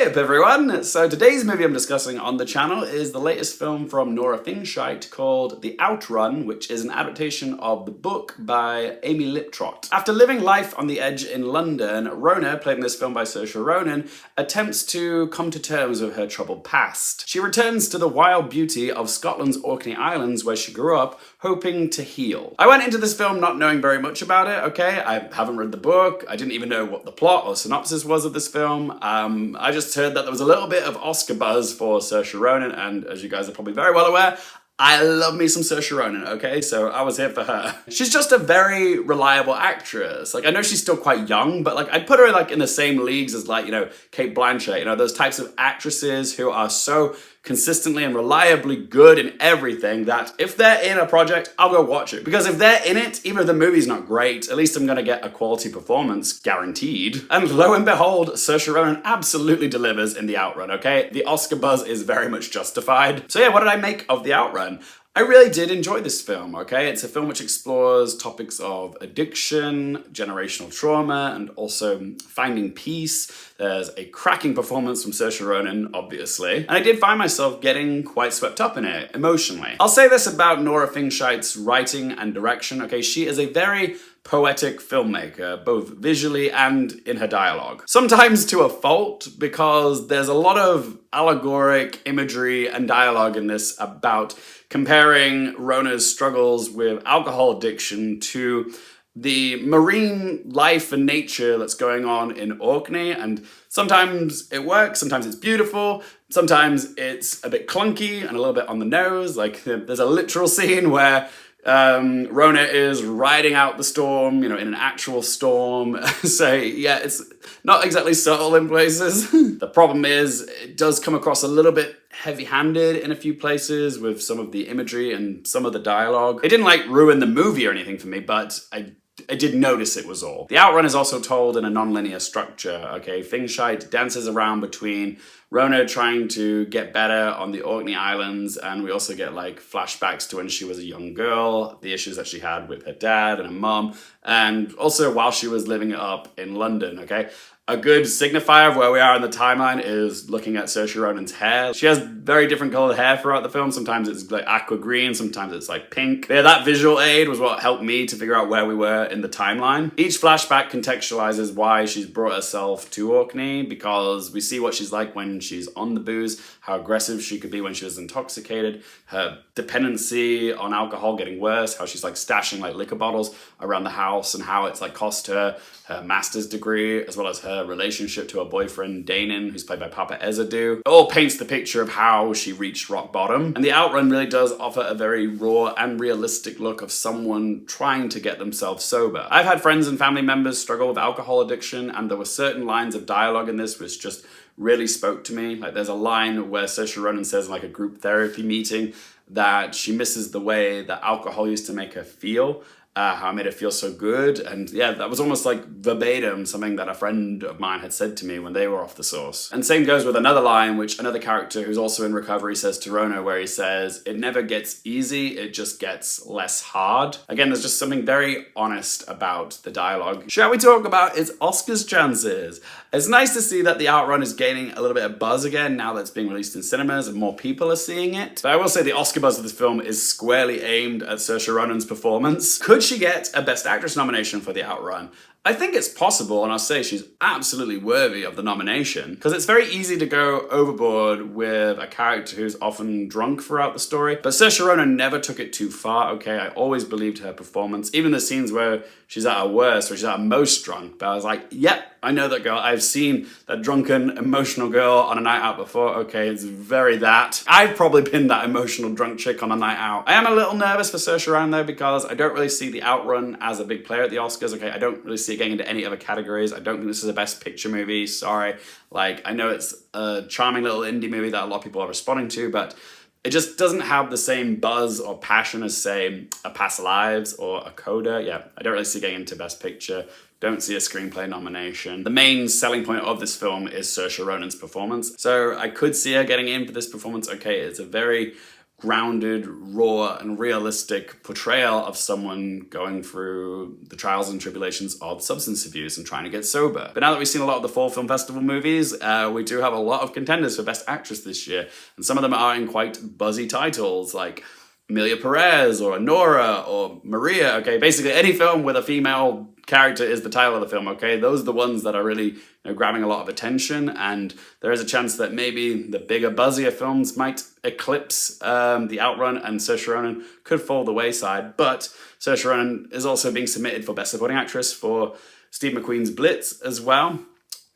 Hey up everyone! So today's movie I'm discussing on the channel is the latest film from Nora Fingscheidt called The Outrun, which is an adaptation of the book by Amy Liptrot. After living life on the edge in London, Rona, played in this film by Saoirse Ronan, attempts to come to terms with her troubled past. She returns to the wild beauty of Scotland's Orkney Islands where she grew up, hoping to heal. I went into this film not knowing very much about it, okay? I haven't read the book, I didn't even know what the plot or synopsis was of this film. I just heard that there was a little bit of Oscar buzz for Saoirse Ronan, and as you guys are probably very well aware, I love me some Saoirse Ronan, okay? So I was here for her. She's just a very reliable actress. Like, I know she's still quite young, but like, I'd put her like in the same leagues as like, you know, Cate Blanchett, you know, those types of actresses who are so consistently and reliably good in everything that if they're in a project, I'll go watch it. Because if they're in it, even if the movie's not great, at least I'm gonna get a quality performance, guaranteed. And lo and behold, Saoirse Ronan absolutely delivers in The Outrun, okay? The Oscar buzz is very much justified. So yeah, what did I make of The Outrun? I really did enjoy this film, okay? It's a film which explores topics of addiction, generational trauma, and also finding peace. There's a cracking performance from Saoirse Ronan, obviously. And I did find myself getting quite swept up in it, emotionally. I'll say this about Nora Fingscheidt's writing and direction, okay? She is a very poetic filmmaker, both visually and in her dialogue. Sometimes to a fault, because there's a lot of allegoric imagery and dialogue in this about comparing Rona's struggles with alcohol addiction to the marine life and nature that's going on in Orkney, and sometimes it works, sometimes it's beautiful, sometimes it's a bit clunky and a little bit on the nose. Like, there's a literal scene where Rona is riding out the storm, you know, in an actual storm. So yeah, it's not exactly subtle in places. The problem is, it does come across a little bit heavy-handed in a few places with some of the imagery and some of the dialogue. It didn't like ruin the movie or anything for me, but I did notice it was all. The Outrun is also told in a non-linear structure, okay? Fingscheidt dances around between Rona trying to get better on the Orkney Islands, and we also get like flashbacks to when she was a young girl, the issues that she had with her dad and her mom, and also while she was living it up in London, okay? A good signifier of where we are in the timeline is looking at Saoirse Ronan's hair. She has very different colored hair throughout the film. Sometimes it's like aqua green, sometimes it's like pink. But yeah, that visual aid was what helped me to figure out where we were in the timeline. Each flashback contextualizes why she's brought herself to Orkney, because we see what she's like when she's on the booze, how aggressive she could be when she was intoxicated, her dependency on alcohol getting worse, how she's like stashing like liquor bottles around the house, and how it's like cost her her master's degree, as well as her relationship to her boyfriend, Dillane, who's played by Paapa Eisedue. It all paints the picture of how she reached rock bottom. And The Outrun really does offer a very raw and realistic look of someone trying to get themselves sober. I've had friends and family members struggle with alcohol addiction, and there were certain lines of dialogue in this which just really spoke to me. Like, there's a line where Saoirse Ronan says in like a group therapy meeting that she misses the way that alcohol used to make her feel. How it made it feel so good. And yeah, that was almost like verbatim something that a friend of mine had said to me when they were off the sauce. And same goes with another line which another character who's also in recovery says to Rona, where he says, "It never gets easy, it just gets less hard." Again, there's just something very honest about the dialogue. Shall we talk about its Oscars chances? It's nice to see that The Outrun is gaining a little bit of buzz again now that it's being released in cinemas and more people are seeing it. But I will say the Oscar buzz of this film is squarely aimed at Saoirse Ronan's performance. Could she get a Best Actress nomination for The Outrun? I think it's possible, and I'll say she's absolutely worthy of the nomination, because it's very easy to go overboard with a character who's often drunk throughout the story, but Saoirse Ronan never took it too far, okay? I always believed her performance, even the scenes where she's at her worst, where she's at her most drunk, but I was like, yep, I know that girl. I've seen that drunken, emotional girl on a night out before, okay? It's very that. I've probably been that emotional drunk chick on a night out. I am a little nervous for Saoirse Ronan though, because I don't really see The Outrun as a big player at the Oscars, okay? I don't really see it getting into any other categories. I don't think this is a Best Picture movie, sorry. Like, I know it's a charming little indie movie that a lot of people are responding to, but it just doesn't have the same buzz or passion as, say, A Past Lives or a Coda. Yeah, I don't really see getting into Best Picture. Don't see a screenplay nomination. The main selling point of this film is Saoirse Ronan's performance. So I could see her getting in for this performance. Okay, it's a very grounded, raw, and realistic portrayal of someone going through the trials and tribulations of substance abuse and trying to get sober. But now that we've seen a lot of the fall film festival movies, we do have a lot of contenders for Best Actress this year, and some of them are in quite buzzy titles, like Emilia Perez or Nora or Maria. Okay, basically any film with a female character is the title of the film. Okay, those are the ones that are really grabbing a lot of attention, and there is a chance that maybe the bigger, buzzier films might eclipse the Outrun, and Saoirse Ronan could fall the wayside. But Saoirse Ronan is also being submitted for Best Supporting Actress for Steve McQueen's Blitz as well.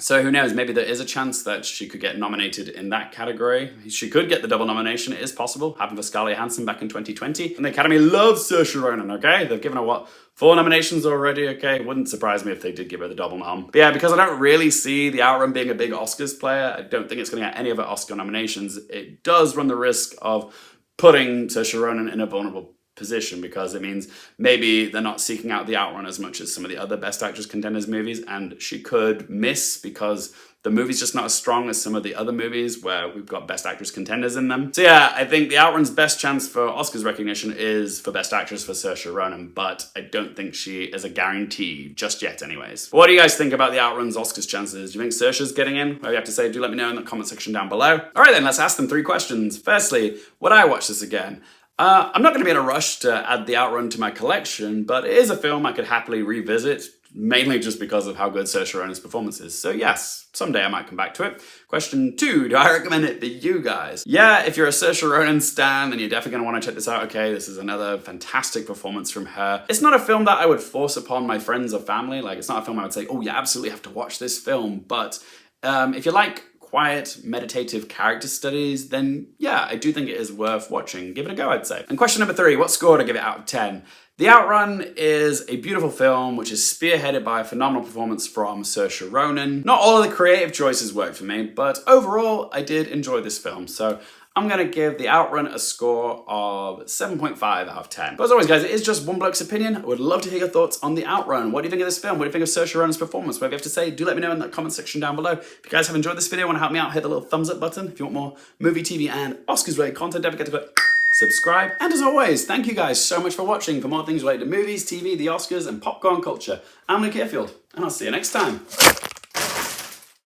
So who knows, maybe there is a chance that she could get nominated in that category. She could get the double nomination, it is possible. Happened for Scarlett Johansson back in 2020. And the Academy loves Saoirse Ronan, okay? They've given her, 4 nominations already, okay? Wouldn't surprise me if they did give her the double nom. But yeah, because I don't really see the Outrun being a big Oscars player, I don't think it's gonna get any of her Oscar nominations. It does run the risk of putting Saoirse Ronan in a vulnerable position, because it means maybe they're not seeking out the Outrun as much as some of the other Best Actress contenders movies, and she could miss because the movie's just not as strong as some of the other movies where we've got Best Actress contenders in them. So yeah, I think the Outrun's best chance for Oscars recognition is for Best Actress for Saoirse Ronan, but I don't think she is a guarantee just yet anyways. But what do you guys think about the Outrun's Oscars chances? Do you think Saoirse's getting in? Whatever you have to say, do let me know in the comment section down below. All right then, let's ask them 3 questions. Firstly, would I watch this again? I'm not going to be in a rush to add the Outrun to my collection, but it is a film I could happily revisit, mainly just because of how good Saoirse Ronan's performance is. So yes, someday I might come back to it. Question 2, do I recommend it for you guys? Yeah, if you're a Saoirse Ronan stan, then you're definitely going to want to check this out. Okay, this is another fantastic performance from her. It's not a film that I would force upon my friends or family. Like, it's not a film I would say, oh, you absolutely have to watch this film. But if you like quiet, meditative character studies, then yeah, I do think it is worth watching. Give it a go, I'd say. And question number 3, what score to give it out of 10? The Outrun is a beautiful film which is spearheaded by a phenomenal performance from Saoirse Ronan. Not all of the creative choices worked for me, but overall, I did enjoy this film. So I'm gonna give the Outrun a score of 7.5 out of 10. But as always, guys, it is just one bloke's opinion. I would love to hear your thoughts on the Outrun. What do you think of this film? What do you think of Saoirse Ronan's performance? Whatever you have to say, do let me know in the comment section down below. If you guys have enjoyed this video, want to help me out, hit the little thumbs up button. If you want more movie, TV, and Oscars-related content, don't forget to click subscribe. And as always, thank you guys so much for watching. For more things related to movies, TV, the Oscars, and popcorn culture, I'm Luke Harefield, and I'll see you next time.